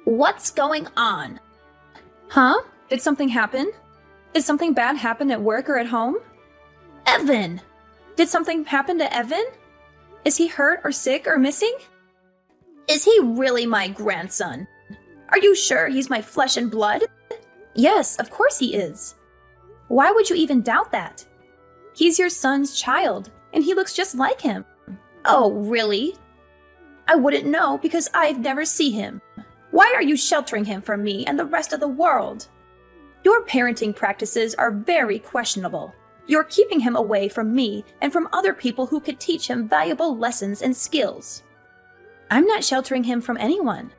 What's going on? Huh? Did something happen? Did something bad happen at work or at home? Evan! Did something happen to Evan? Is he hurt or sick or missing? Is he really my grandson? Are you sure he's my flesh and blood? Yes, of course he is. Why would you even doubt that? He's your son's child, and he looks just like him. Oh, really? I wouldn't know because I've never seen him. Why are you sheltering him from me and the rest of the world? Your parenting practices are very questionable. You're keeping him away from me and from other people who could teach him valuable lessons and skills. I'm not sheltering him from anyone.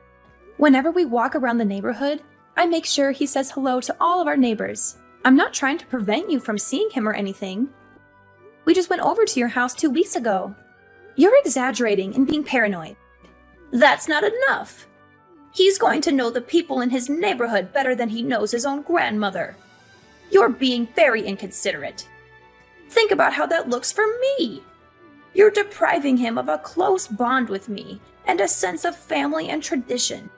Whenever we walk around the neighborhood, I make sure he says hello to all of our neighbors. I'm not trying to prevent you from seeing him or anything. We just went over to your house 2 weeks ago. You're exaggerating and being paranoid. That's not enough. He's going to know the people in his neighborhood better than he knows his own grandmother. You're being very inconsiderate. Think about how that looks for me. You're depriving him of a close bond with me and a sense of family and tradition.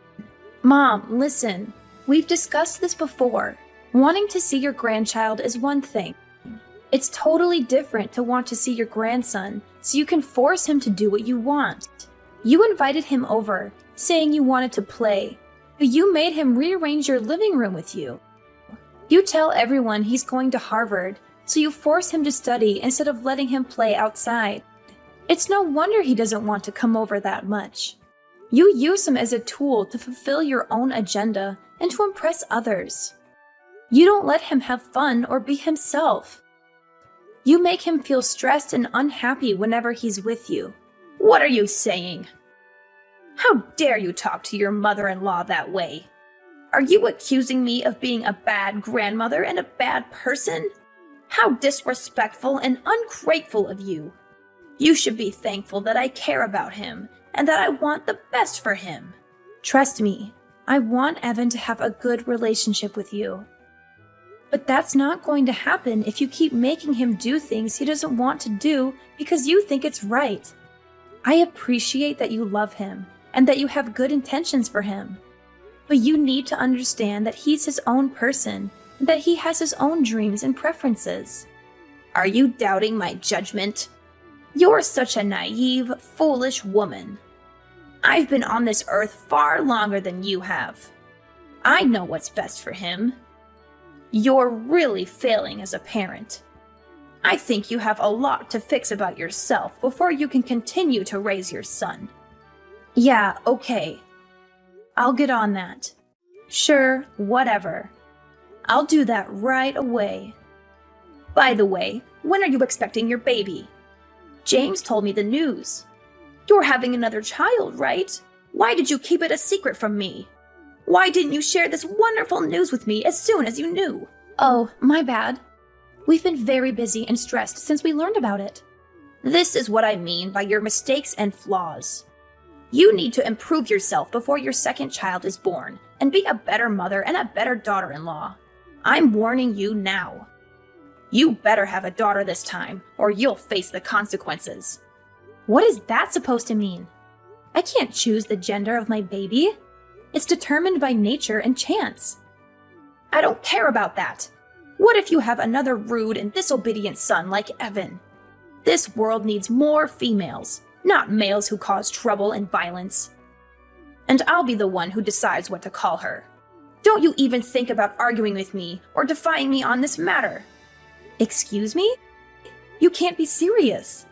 Mom, listen. We've discussed this before. Wanting to see your grandchild is one thing. It's totally different to want to see your grandson so you can force him to do what you want. You invited him over, saying you wanted to play, but you made him rearrange your living room with you. You tell everyone he's going to Harvard, so you force him to study instead of letting him play outside. It's no wonder he doesn't want to come over that much. You use him as a tool to fulfill your own agenda and to impress others. You don't let him have fun or be himself. You make him feel stressed and unhappy whenever he's with you. What are you saying? How dare you talk to your mother-in-law that way? Are you accusing me of being a bad grandmother and a bad person? How disrespectful and ungrateful of you. You should be thankful that I care about him and that I want the best for him. Trust me, I want Evan to have a good relationship with you. But that's not going to happen if you keep making him do things he doesn't want to do because you think it's right. I appreciate that you love him and that you have good intentions for him. But you need to understand that he's his own person and that he has his own dreams and preferences. Are you doubting my judgment? You're such a naive, foolish woman. I've been on this earth far longer than you have. I know what's best for him. You're really failing as a parent. I think you have a lot to fix about yourself before you can continue to raise your son. Yeah, okay. I'll get on that. Sure, whatever. I'll do that right away. By the way, when are you expecting your baby? James told me the news. You're having another child, right? Why did you keep it a secret from me? Why didn't you share this wonderful news with me as soon as you knew? Oh, my bad. We've been very busy and stressed since we learned about it. This is what I mean by your mistakes and flaws. You need to improve yourself before your second child is born and be a better mother and a better daughter-in-law. I'm warning you now. You better have a daughter this time, or you'll face the consequences. What is that supposed to mean? I can't choose the gender of my baby. It's determined by nature and chance. I don't care about that. What if you have another rude and disobedient son like Evan? This world needs more females, not males who cause trouble and violence. And I'll be the one who decides what to call her. Don't you even think about arguing with me or defying me on this matter. Excuse me? You can't be serious.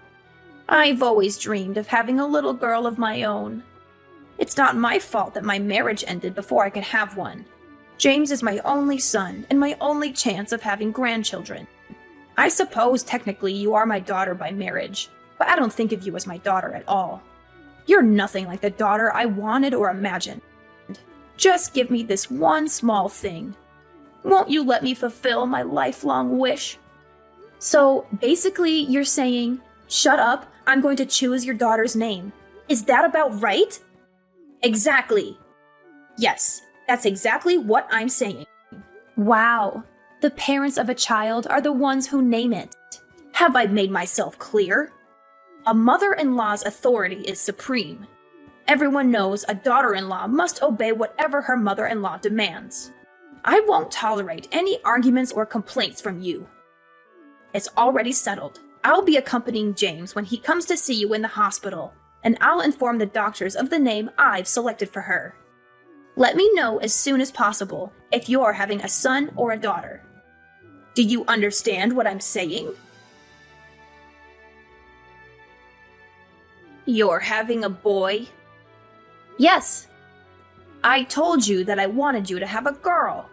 I've always dreamed of having a little girl of my own. It's not my fault that my marriage ended before I could have one. James is my only son and my only chance of having grandchildren. I suppose technically you are my daughter by marriage, but I don't think of you as my daughter at all. You're nothing like the daughter I wanted or imagined. Just give me this one small thing. Won't you let me fulfill my lifelong wish? So basically you're saying, shut up, I'm going to choose your daughter's name. Is that about right? Exactly. Yes, that's exactly what I'm saying. Wow. The parents of a child are the ones who name it. Have I made myself clear? A mother-in-law's authority is supreme. Everyone knows a daughter-in-law must obey whatever her mother-in-law demands. I won't tolerate any arguments or complaints from you. It's already settled. I'll be accompanying James when he comes to see you in the hospital, and I'll inform the doctors of the name I've selected for her. Let me know as soon as possible if you're having a son or a daughter. Do you understand what I'm saying? You're having a boy? Yes. I told you that I wanted you to have a girl.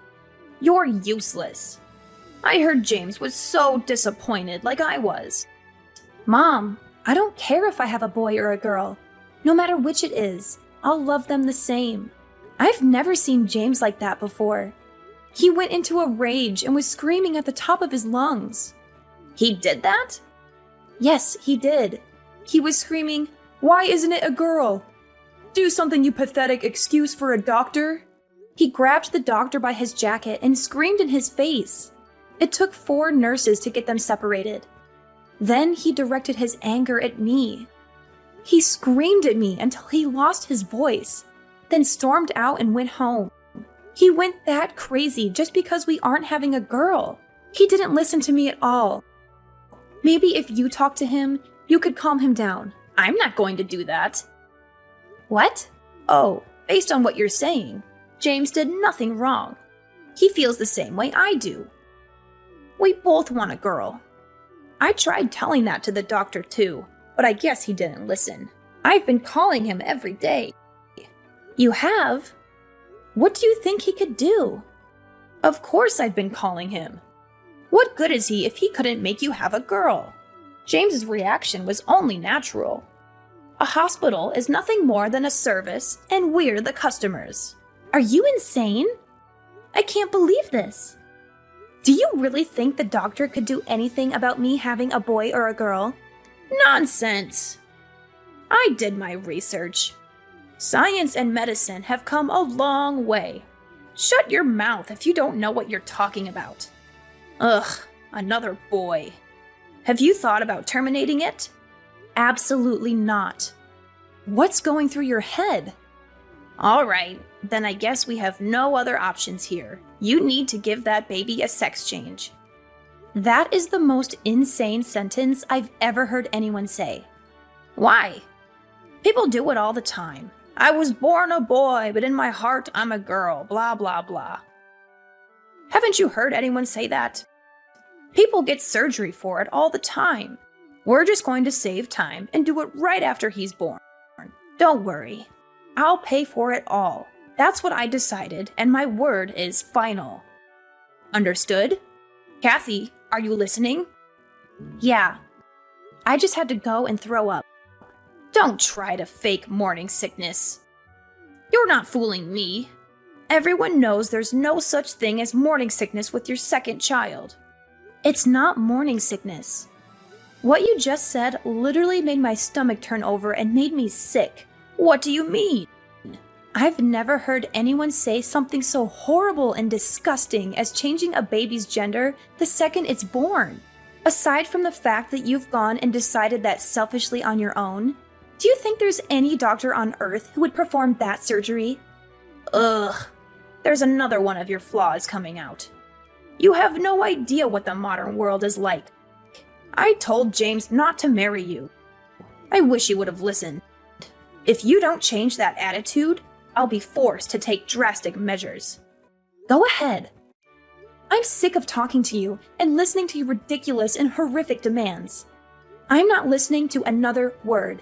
You're useless. I heard James was so disappointed like I was. Mom, I don't care if I have a boy or a girl. No matter which it is, I'll love them the same. I've never seen James like that before. He went into a rage and was screaming at the top of his lungs. He did that? Yes, he did. He was screaming, "Why isn't it a girl? Do something, you pathetic excuse for a doctor." He grabbed the doctor by his jacket and screamed in his face. It took 4 nurses to get them separated. Then he directed his anger at me. He screamed at me until he lost his voice, then stormed out and went home. He went that crazy just because we aren't having a girl. He didn't listen to me at all. Maybe if you talk to him, you could calm him down. I'm not going to do that. What? Oh, based on what you're saying, James did nothing wrong. He feels the same way I do. We both want a girl. I tried telling that to the doctor too, but I guess he didn't listen. I've been calling him every day. You have? What do you think he could do? Of course I've been calling him. What good is he if he couldn't make you have a girl? James's reaction was only natural. A hospital is nothing more than a service, and we're the customers. Are you insane? I can't believe this. Do you really think the doctor could do anything about me having a boy or a girl? Nonsense! I did my research. Science and medicine have come a long way. Shut your mouth if you don't know what you're talking about. Ugh, another boy. Have you thought about terminating it? Absolutely not. What's going through your head? All right, then I guess we have no other options here. You need to give that baby a sex change. That is the most insane sentence I've ever heard anyone say. Why? People do it all the time. I was born a boy, but in my heart I'm a girl, blah blah blah. Haven't you heard anyone say that? People get surgery for it all the time. We're just going to save time and do it right after he's born. Don't worry. I'll pay for it all. That's what I decided, and my word is final. Understood? Kathy, are you listening? Yeah. I just had to go and throw up. Don't try to fake morning sickness. You're not fooling me. Everyone knows there's no such thing as morning sickness with your second child. It's not morning sickness. What you just said literally made my stomach turn over and made me sick. What do you mean? I've never heard anyone say something so horrible and disgusting as changing a baby's gender the second it's born. Aside from the fact that you've gone and decided that selfishly on your own, do you think there's any doctor on earth who would perform that surgery? Ugh, there's another one of your flaws coming out. You have no idea what the modern world is like. I told James not to marry you. I wish he would have listened. If you don't change that attitude, I'll be forced to take drastic measures. Go ahead. I'm sick of talking to you and listening to your ridiculous and horrific demands. I'm not listening to another word.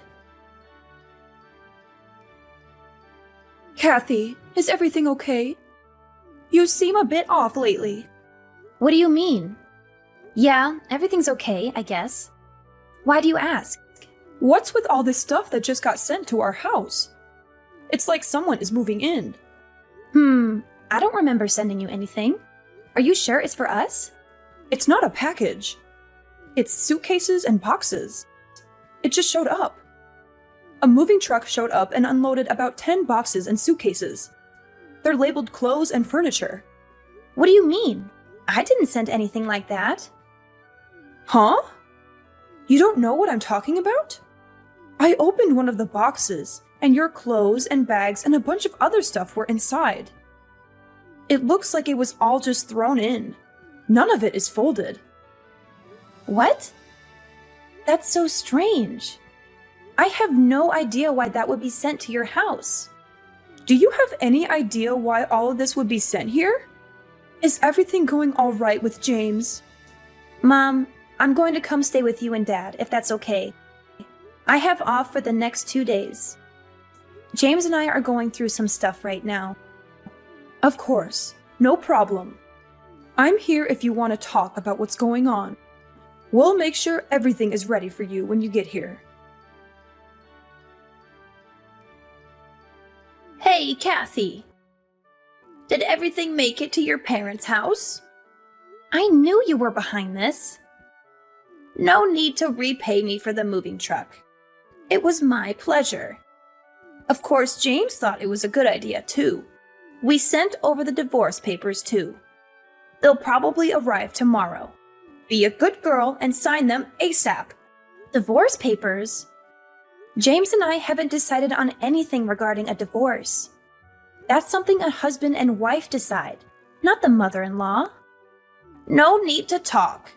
Kathy, is everything okay? You seem a bit off lately. What do you mean? Yeah, everything's okay, I guess. Why do you ask? What's with all this stuff that just got sent to our house? It's like someone is moving in. I don't remember sending you anything. Are you sure it's for us? It's not a package. It's suitcases and boxes. It just showed up. A moving truck showed up and unloaded about 10 boxes and suitcases. They're labeled clothes and furniture. What do you mean? I didn't send anything like that. Huh? You don't know what I'm talking about? I opened one of the boxes, and your clothes and bags and a bunch of other stuff were inside. It looks like it was all just thrown in. None of it is folded. What? That's so strange. I have no idea why that would be sent to your house. Do you have any idea why all of this would be sent here? Is everything going all right with James? Mom, I'm going to come stay with you and Dad, if that's okay. I have off for the next 2 days. James and I are going through some stuff right now. Of course, no problem. I'm here if you want to talk about what's going on. We'll make sure everything is ready for you when you get here. Hey, Kathy. Did everything make it to your parents' house? I knew you were behind this. No need to repay me for the moving truck. It was my pleasure. Of course, James thought it was a good idea, too. We sent over the divorce papers, too. They'll probably arrive tomorrow. Be a good girl and sign them ASAP. Divorce papers? James and I haven't decided on anything regarding a divorce. That's something a husband and wife decide, not the mother-in-law. No need to talk.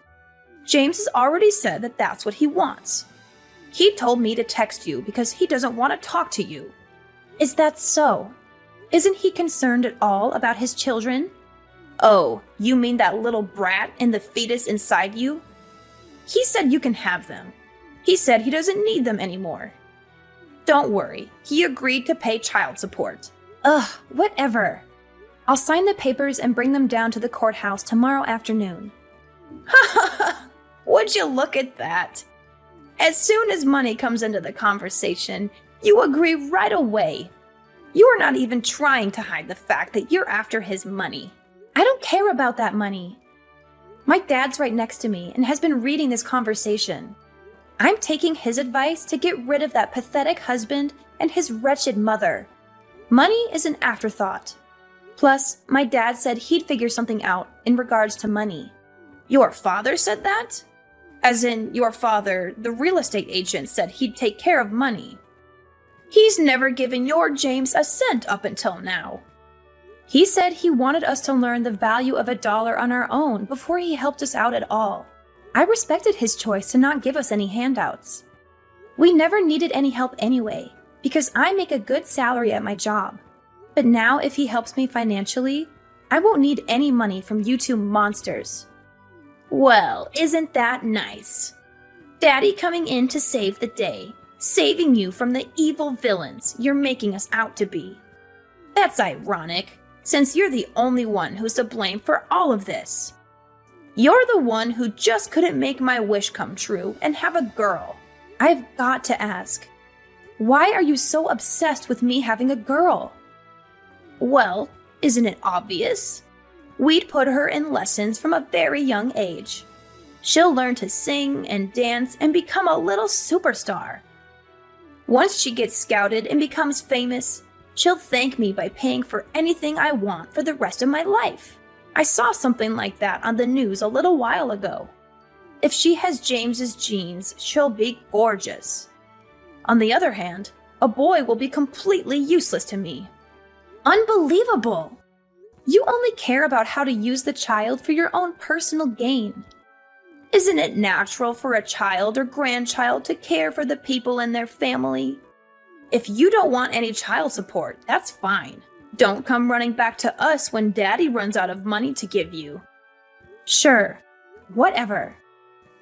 James has already said that that's what he wants. He told me to text you because he doesn't want to talk to you. Is that so? Isn't he concerned at all about his children? Oh, you mean that little brat and the fetus inside you? He said you can have them. He said he doesn't need them anymore. Don't worry, he agreed to pay child support. Ugh, whatever. I'll sign the papers and bring them down to the courthouse tomorrow afternoon. Would you look at that? As soon as money comes into the conversation, you agree right away. You are not even trying to hide the fact that you're after his money. I don't care about that money. My dad's right next to me and has been reading this conversation. I'm taking his advice to get rid of that pathetic husband and his wretched mother. Money is an afterthought. Plus, my dad said he'd figure something out in regards to money. Your father said that? As in, your father, the real estate agent, said he'd take care of money. He's never given your James a cent up until now. He said he wanted us to learn the value of $1 on our own before he helped us out at all. I respected his choice to not give us any handouts. We never needed any help anyway, because I make a good salary at my job. But now if he helps me financially, I won't need any money from you two monsters. Well, isn't that nice? Daddy coming in to save the day, saving you from the evil villains you're making us out to be. That's ironic, since you're the only one who's to blame for all of this. You're the one who just couldn't make my wish come true and have a girl. I've got to ask, why are you so obsessed with me having a girl? Well, isn't it obvious? We'd put her in lessons from a very young age. She'll learn to sing and dance and become a little superstar. Once she gets scouted and becomes famous, she'll thank me by paying for anything I want for the rest of my life. I saw something like that on the news a little while ago. If she has James's genes, she'll be gorgeous. On the other hand, a boy will be completely useless to me. Unbelievable! You only care about how to use the child for your own personal gain. Isn't it natural for a child or grandchild to care for the people in their family? If you don't want any child support, that's fine. Don't come running back to us when Daddy runs out of money to give you. Sure, whatever.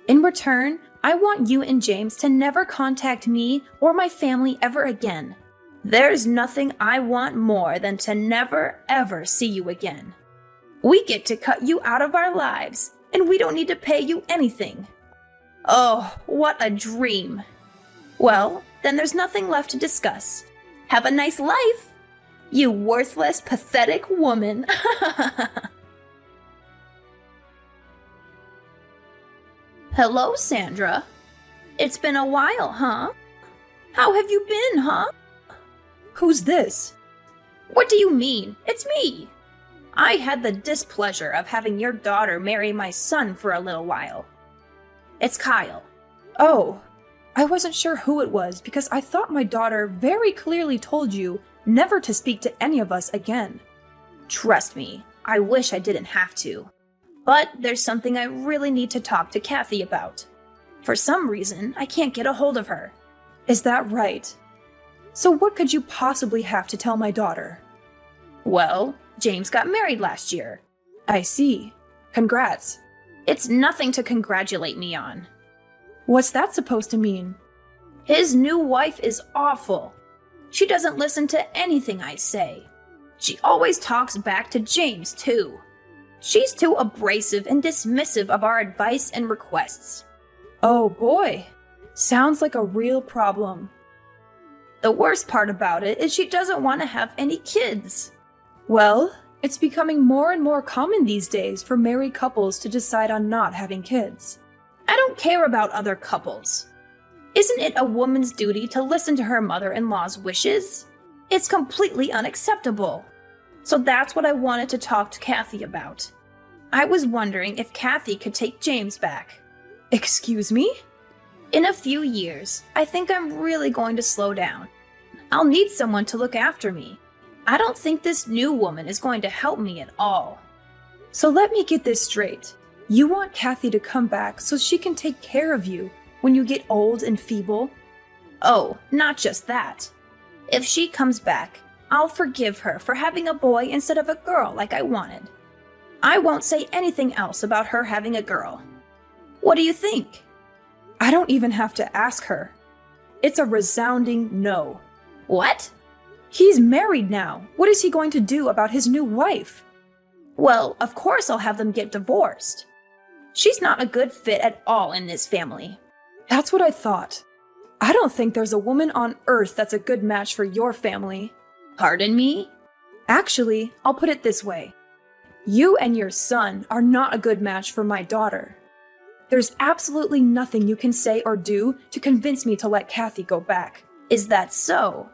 In return, I want you and James to never contact me or my family ever again. There's nothing I want more than to never, ever see you again. We get to cut you out of our lives, and we don't need to pay you anything. Oh, what a dream. Well, then there's nothing left to discuss. Have a nice life, you worthless, pathetic woman. Hello, Sandra. It's been a while, huh? How have you been, huh? Who's this? What do you mean? It's me. I had the displeasure of having your daughter marry my son for a little while. It's Kyle. Oh, I wasn't sure who it was because I thought my daughter very clearly told you never to speak to any of us again. Trust me, I wish I didn't have to. But there's something I really need to talk to Kathy about. For some reason, I can't get a hold of her. Is that right? So what could you possibly have to tell my daughter? Well, James got married last year. I see. Congrats. It's nothing to congratulate me on. What's that supposed to mean? His new wife is awful. She doesn't listen to anything I say. She always talks back to James, too. She's too abrasive and dismissive of our advice and requests. Oh boy. Sounds like a real problem. The worst part about it is she doesn't want to have any kids. Well, it's becoming more and more common these days for married couples to decide on not having kids. I don't care about other couples. Isn't it a woman's duty to listen to her mother-in-law's wishes? It's completely unacceptable. So that's what I wanted to talk to Kathy about. I was wondering if Kathy could take James back. Excuse me? In a few years, I think I'm really going to slow down. I'll need someone to look after me. I don't think this new woman is going to help me at all. So let me get this straight. You want Kathy to come back so she can take care of you when you get old and feeble? Oh, not just that. If she comes back, I'll forgive her for having a boy instead of a girl like I wanted. I won't say anything else about her having a girl. What do you think? I don't even have to ask her. It's a resounding no. What? He's married now. What is he going to do about his new wife? Well, of course I'll have them get divorced. She's not a good fit at all in this family. That's what I thought. I don't think there's a woman on earth that's a good match for your family. Pardon me? Actually, I'll put it this way. You and your son are not a good match for my daughter. There's absolutely nothing you can say or do to convince me to let Kathy go back. Is that so?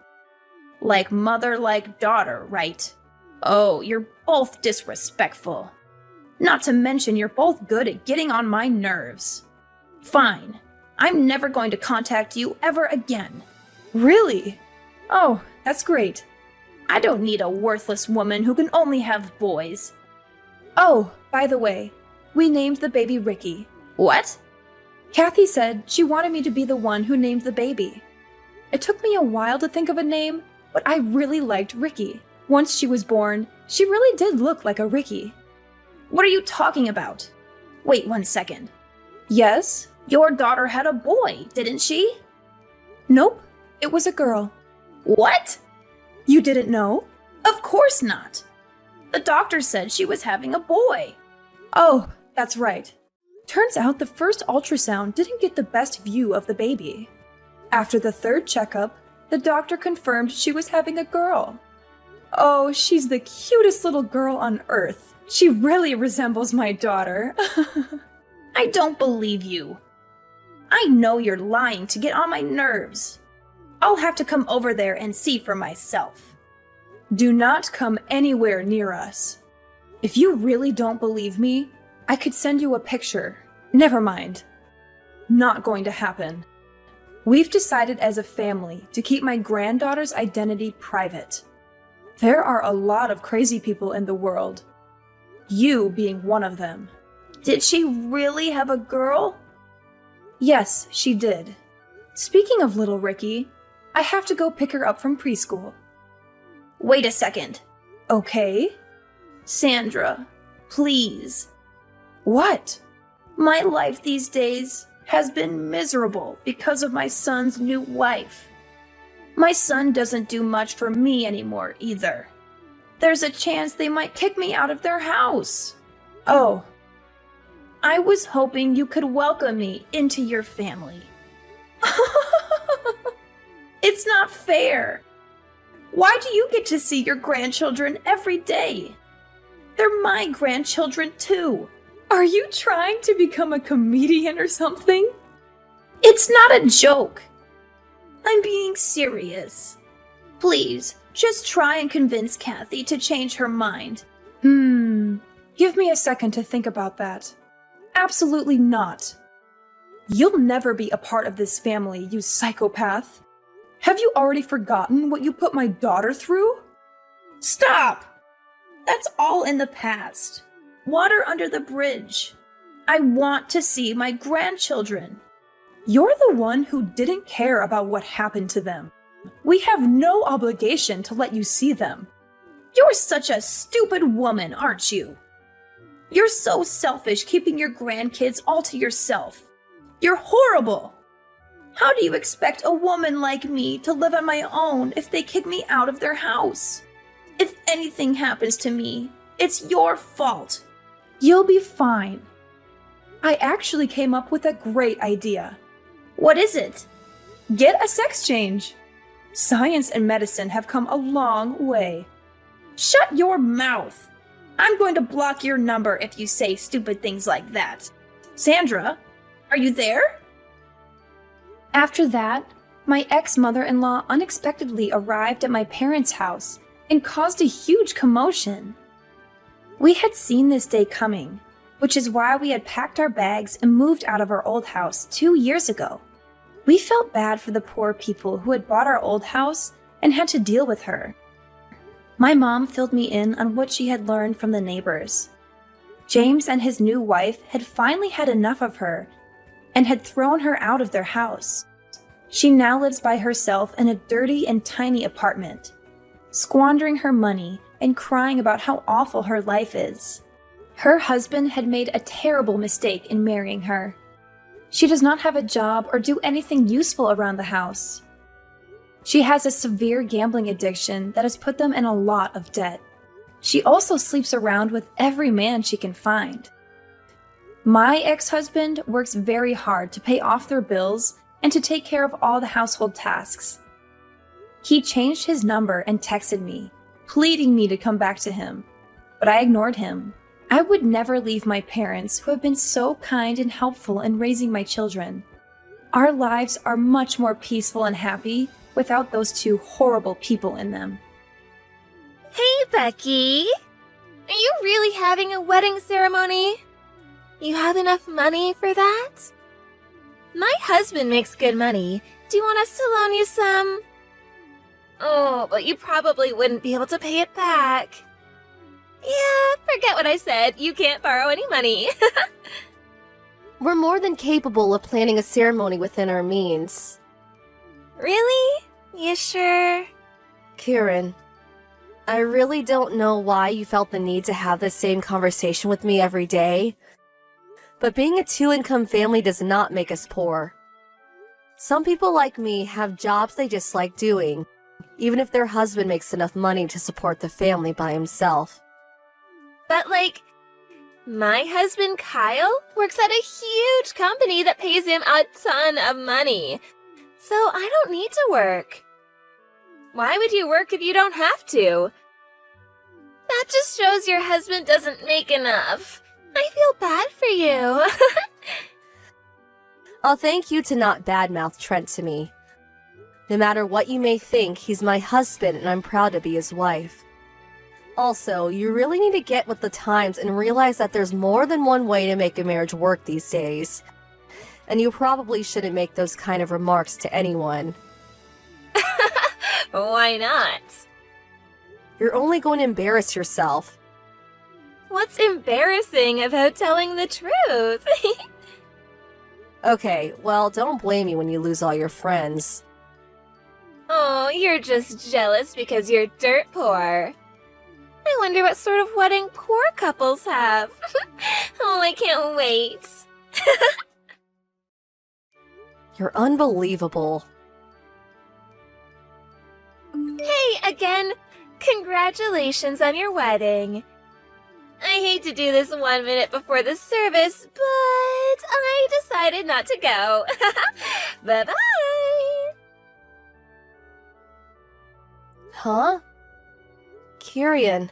Like mother, like daughter, right? Oh, you're both disrespectful. Not to mention you're both good at getting on my nerves. Fine. I'm never going to contact you ever again. Really? Oh, that's great. I don't need a worthless woman who can only have boys. Oh, by the way, we named the baby Ricky. What? Kathy said she wanted me to be the one who named the baby. It took me a while to think of a name, but I really liked Ricky. Once she was born, she really did look like a Ricky. What are you talking about? Wait 1 second. Yes? Your daughter had a boy, didn't she? Nope, it was a girl. What? You didn't know? Of course not. The doctor said she was having a boy. Oh, that's right. Turns out the first ultrasound didn't get the best view of the baby. After the third checkup, the doctor confirmed she was having a girl. Oh, she's the cutest little girl on earth. She really resembles my daughter. I don't believe you. I know you're lying to get on my nerves. I'll have to come over there and see for myself. Do not come anywhere near us. If you really don't believe me, I could send you a picture. Never mind. Not going to happen. We've decided as a family to keep my granddaughter's identity private. There are a lot of crazy people in the world. You being one of them. Did she really have a girl? Yes, she did. Speaking of little Ricky, I have to go pick her up from preschool. Wait a second. Okay? Sandra, please. What? My life these days has been miserable because of my son's new wife. My son doesn't do much for me anymore either. There's a chance they might kick me out of their house. Oh. I was hoping you could welcome me into your family. It's not fair. Why do you get to see your grandchildren every day? They're my grandchildren too. Are you trying to become a comedian or something? It's not a joke. I'm being serious. Please, just try and convince Kathy to change her mind. Give me a second to think about that. Absolutely not. You'll never be a part of this family, you psychopath. Have you already forgotten what you put my daughter through? Stop! That's all in the past. Water under the bridge. I want to see my grandchildren. You're the one who didn't care about what happened to them. We have no obligation to let you see them. You're such a stupid woman, aren't you? You're so selfish keeping your grandkids all to yourself. You're horrible. How do you expect a woman like me to live on my own if they kick me out of their house? If anything happens to me, it's your fault. You'll be fine. I actually came up with a great idea. What is it? Get a sex change. Science and medicine have come a long way. Shut your mouth. I'm going to block your number if you say stupid things like that. Sandra, are you there? After that, my ex-mother-in-law unexpectedly arrived at my parents' house and caused a huge commotion. We had seen this day coming, which is why we had packed our bags and moved out of our old house 2 years ago. We felt bad for the poor people who had bought our old house and had to deal with her. My mom filled me in on what she had learned from the neighbors. James and his new wife had finally had enough of her and had thrown her out of their house. She now lives by herself in a dirty and tiny apartment, squandering her money and crying about how awful her life is. Her husband had made a terrible mistake in marrying her. She does not have a job or do anything useful around the house. She has a severe gambling addiction that has put them in a lot of debt. She also sleeps around with every man she can find. My ex-husband works very hard to pay off their bills and to take care of all the household tasks. He changed his number and texted me, pleading me to come back to him, but I ignored him. I would never leave my parents, who have been so kind and helpful in raising my children. Our lives are much more peaceful and happy without those two horrible people in them. Hey, Becky! Are you really having a wedding ceremony? You have enough money for that? My husband makes good money. Do you want us to loan you some? Oh, but you probably wouldn't be able to pay it back. Yeah, forget what I said. You can't borrow any money. We're more than capable of planning a ceremony within our means. Really? You sure? Kieran, I really don't know why you felt the need to have this same conversation with me every day, but being a two-income family does not make us poor. Some people like me have jobs they just like doing, even if their husband makes enough money to support the family by himself. But my husband Kyle works at a huge company that pays him a ton of money. So I don't need to work. Why would you work if you don't have to? That just shows your husband doesn't make enough. I feel bad for you. I'll thank you to not badmouth Trent to me. No matter what you may think, he's my husband and I'm proud to be his wife. Also, you really need to get with the times and realize that there's more than one way to make a marriage work these days. And you probably shouldn't make those kind of remarks to anyone. Why not? You're only going to embarrass yourself. What's embarrassing about telling the truth? Okay, well, don't blame me when you lose all your friends. Oh, you're just jealous because you're dirt poor. I wonder what sort of wedding poor couples have. Oh, I can't wait. You're unbelievable. Hey, again, congratulations on your wedding. I hate to do this 1 minute before the service, but I decided not to go. Bye-bye. Huh? Kieran,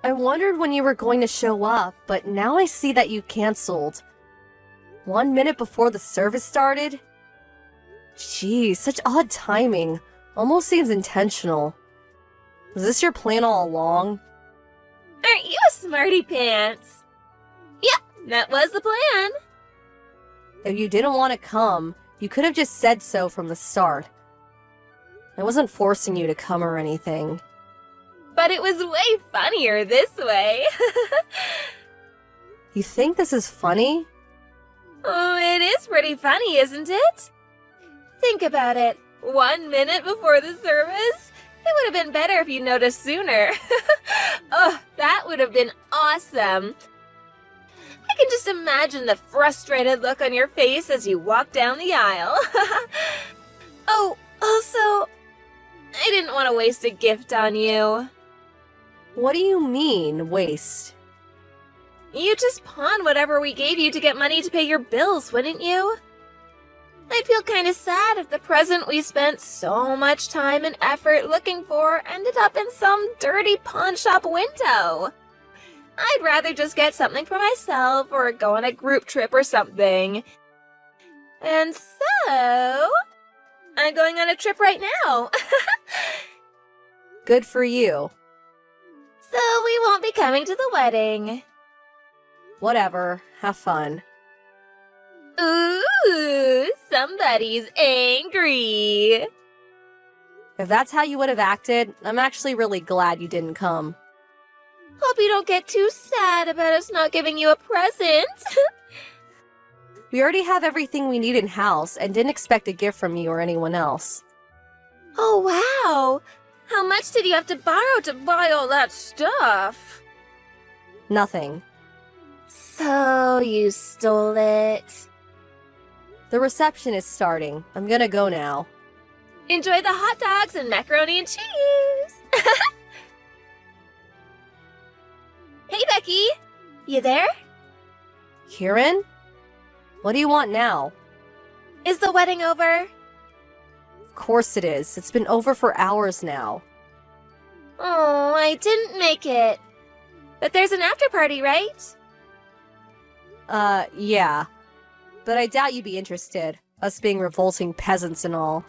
I wondered when you were going to show up, but now I see that you canceled. 1 minute before the service started? Geez, such odd timing. Almost seems intentional. Was this your plan all along? Aren't you a smarty pants? Yep, that was the plan. If you didn't want to come, you could have just said so from the start. I wasn't forcing you to come or anything. But it was way funnier this way. You think this is funny? Oh, it is pretty funny, isn't it? Think about it. 1 minute before the service? It would have been better if you noticed sooner. Oh, that would have been awesome. I can just imagine the frustrated look on your face as you walk down the aisle. Oh, also, I didn't want to waste a gift on you. What do you mean, waste? You'd just pawn whatever we gave you to get money to pay your bills, wouldn't you? I'd feel kinda sad if the present we spent so much time and effort looking for ended up in some dirty pawn shop window. I'd rather just get something for myself or go on a group trip or something. And so, I'm going on a trip right now. Good for you. So we won't be coming to the wedding. Whatever. Have fun. Ooh, somebody's angry. If that's how you would have acted, I'm actually really glad you didn't come. Hope you don't get too sad about us not giving you a present. We already have everything we need in-house and didn't expect a gift from you or anyone else. Oh, wow. How much did you have to borrow to buy all that stuff? Nothing. So you stole it. The reception is starting. I'm gonna go now. Enjoy the hot dogs and macaroni and cheese. Hey, Becky. You there? Kieran? What do you want now? Is the wedding over? Of course it is. It's been over for hours now. Oh, I didn't make it. But there's an after party, right? Yeah. But I doubt you'd be interested, us being revolting peasants and all.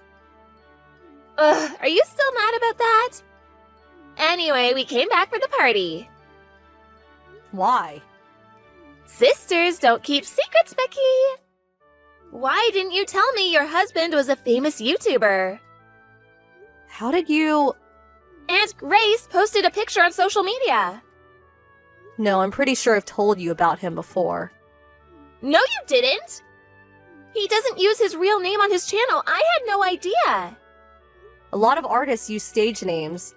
Ugh, are you still mad about that? Anyway, we came back for the party. Why? Sisters don't keep secrets, Becky. Why didn't you tell me your husband was a famous YouTuber? How did you... Aunt Grace posted a picture on social media. No, I'm pretty sure I've told you about him before. No, you didn't. He doesn't use his real name on his channel. I had no idea. A lot of artists use stage names.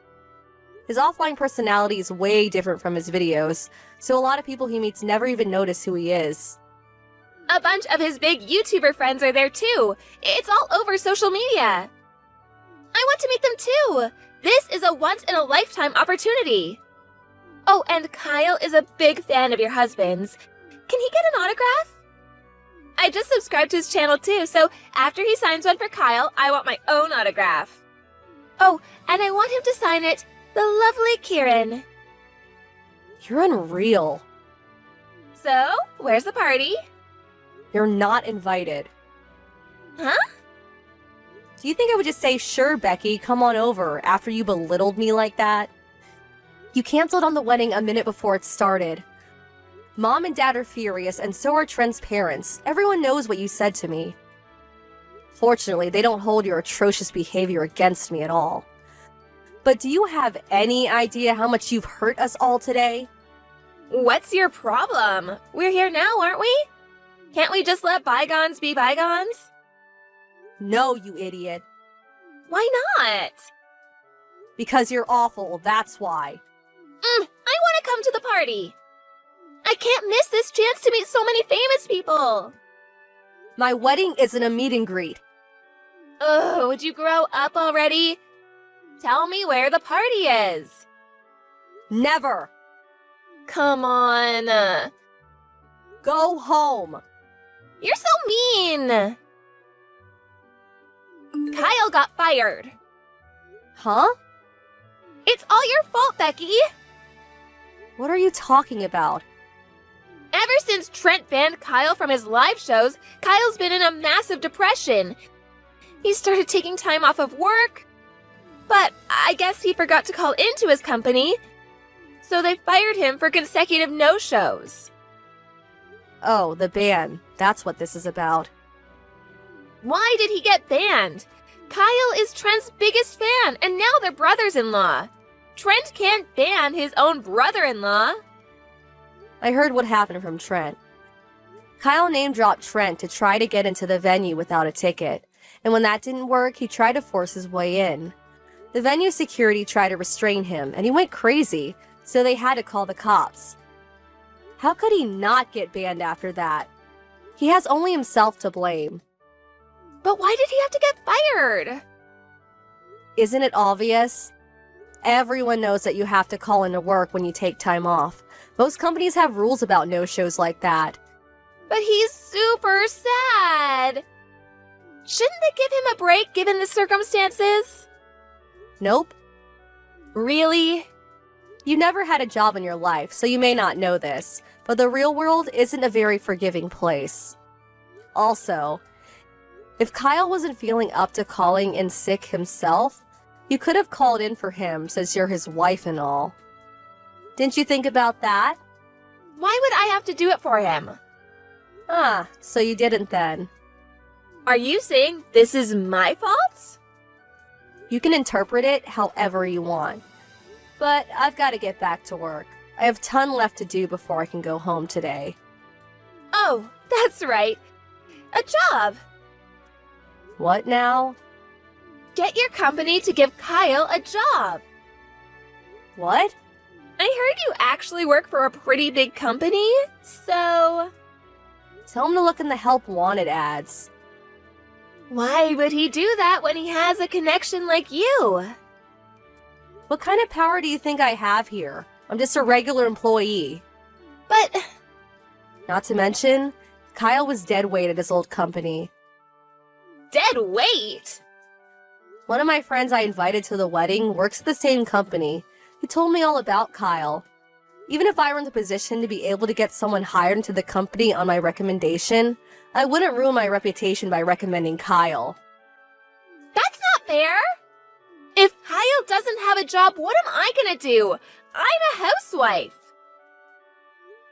His offline personality is way different from his videos, so a lot of people he meets never even notice who he is. A bunch of his big YouTuber friends are there too. It's all over social media. I want to meet them too. This is a once-in-a-lifetime opportunity. Oh, and Kyle is a big fan of your husband's. Can he get an autograph? I just subscribed to his channel too, so after he signs one for Kyle, I want my own autograph. Oh, and I want him to sign it, the lovely Kieran. You're unreal. So, where's the party? You're not invited. Huh? Do you think I would just say, sure, Becky, come on over, after you belittled me like that? You canceled on the wedding a minute before it started. Mom and Dad are furious, and so are Trent's parents. Everyone knows what you said to me. Fortunately, they don't hold your atrocious behavior against me at all. But do you have any idea how much you've hurt us all today? What's your problem? We're here now, aren't we? Can't we just let bygones be bygones? No, you idiot. Why not? Because you're awful, that's why. I want to come to the party. I can't miss this chance to meet so many famous people. My wedding isn't a meet and greet. Ugh, would you grow up already? Tell me where the party is. Never. Come on. Go home. You're so mean. Kyle got fired. Huh? It's all your fault, Becky. What are you talking about? Ever since Trent banned Kyle from his live shows, Kyle's been in a massive depression. He started taking time off of work, but I guess he forgot to call into his company, so they fired him for consecutive no-shows. Oh, the ban. That's what this is about. Why did he get banned? Kyle is Trent's biggest fan, and now they're brothers-in-law. Trent can't ban his own brother-in-law. I heard what happened from Trent. Kyle name-dropped Trent to try to get into the venue without a ticket, and when that didn't work, he tried to force his way in. The venue security tried to restrain him, and he went crazy, so they had to call the cops. How could he not get banned after that? He has only himself to blame. But why did he have to get fired? Isn't it obvious? Everyone knows that you have to call into work when you take time off. Most companies have rules about no-shows like that. But he's super sad. Shouldn't they give him a break given the circumstances? Nope. Really? You never had a job in your life, so you may not know this, but the real world isn't a very forgiving place. Also, if Kyle wasn't feeling up to calling in sick himself, you could have called in for him since you're his wife and all. Didn't you think about that? Why would I have to do it for him? Ah, so you didn't then. Are you saying this is my fault? You can interpret it however you want. But I've got to get back to work. I have a ton left to do before I can go home today. Oh, that's right. A job. What now? Get your company to give Kyle a job. What? I heard you actually work for a pretty big company, so... Tell him to look in the Help Wanted ads. Why would he do that when he has a connection like you? What kind of power do you think I have here? I'm just a regular employee. But... Not to mention, Kyle was dead weight at his old company. Dead weight? One of my friends I invited to the wedding works at the same company. He told me all about Kyle. Even if I were in the position to be able to get someone hired into the company on my recommendation, I wouldn't ruin my reputation by recommending Kyle. That's not fair! If Kyle doesn't have a job, what am I gonna do? I'm a housewife.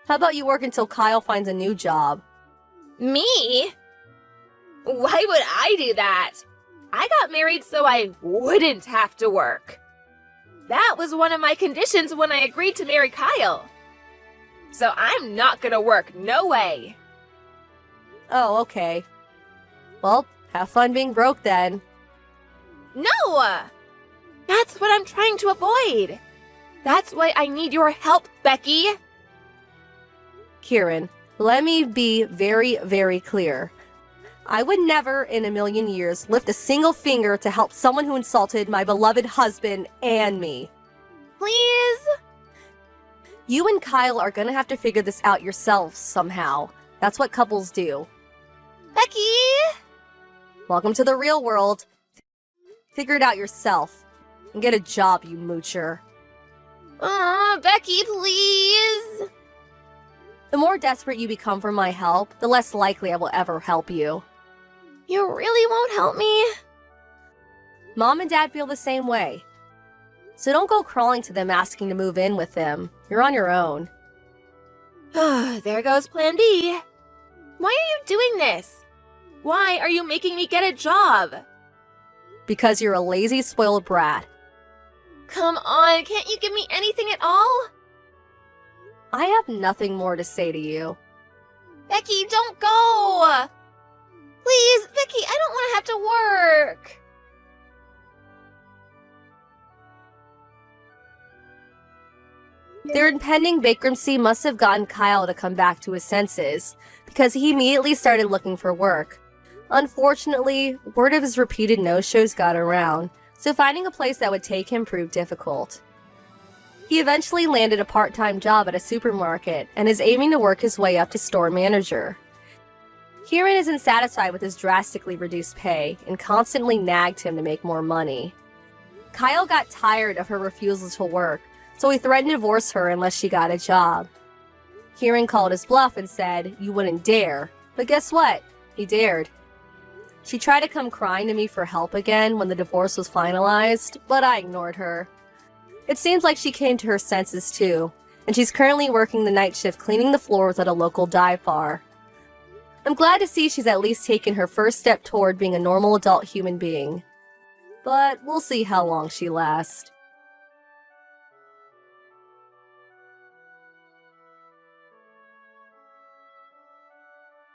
How about you work until Kyle finds a new job? Me? Why would I do that? I got married so I wouldn't have to work. That was one of my conditions when I agreed to marry Kyle. So I'm not gonna work, no way. Oh, okay. Well, have fun being broke then. No! That's what I'm trying to avoid. That's why I need your help, Becky. Kieran, let me be very, very clear. I would never in a million years lift a single finger to help someone who insulted my beloved husband and me. Please? You and Kyle are gonna have to figure this out yourselves somehow. That's what couples do. Becky? Welcome to the real world. Figure it out yourself. And get a job, you moocher. Aw, Becky, please. The more desperate you become for my help, the less likely I will ever help you. You really won't help me? Mom and Dad feel the same way. So don't go crawling to them asking to move in with them. You're on your own. There goes Plan B. Why are you doing this? Why are you making me get a job? Because you're a lazy, spoiled brat. Come on, can't you give me anything at all? I have nothing more to say to you. Becky, don't go! Please, Becky, I don't want to have to work. Their impending bankruptcy must have gotten Kyle to come back to his senses, because he immediately started looking for work. Unfortunately, word of his repeated no-shows got around, so finding a place that would take him proved difficult. He eventually landed a part-time job at a supermarket and is aiming to work his way up to store manager. Kieran isn't satisfied with his drastically reduced pay and constantly nagged him to make more money. Kyle got tired of her refusal to work, so he threatened to divorce her unless she got a job. Kieran called his bluff and said, "You wouldn't dare." But guess what? He dared. She tried to come crying to me for help again when the divorce was finalized, but I ignored her. It seems like she came to her senses too, and she's currently working the night shift cleaning the floors at a local dive bar. I'm glad to see she's at least taken her first step toward being a normal adult human being. But we'll see how long she lasts.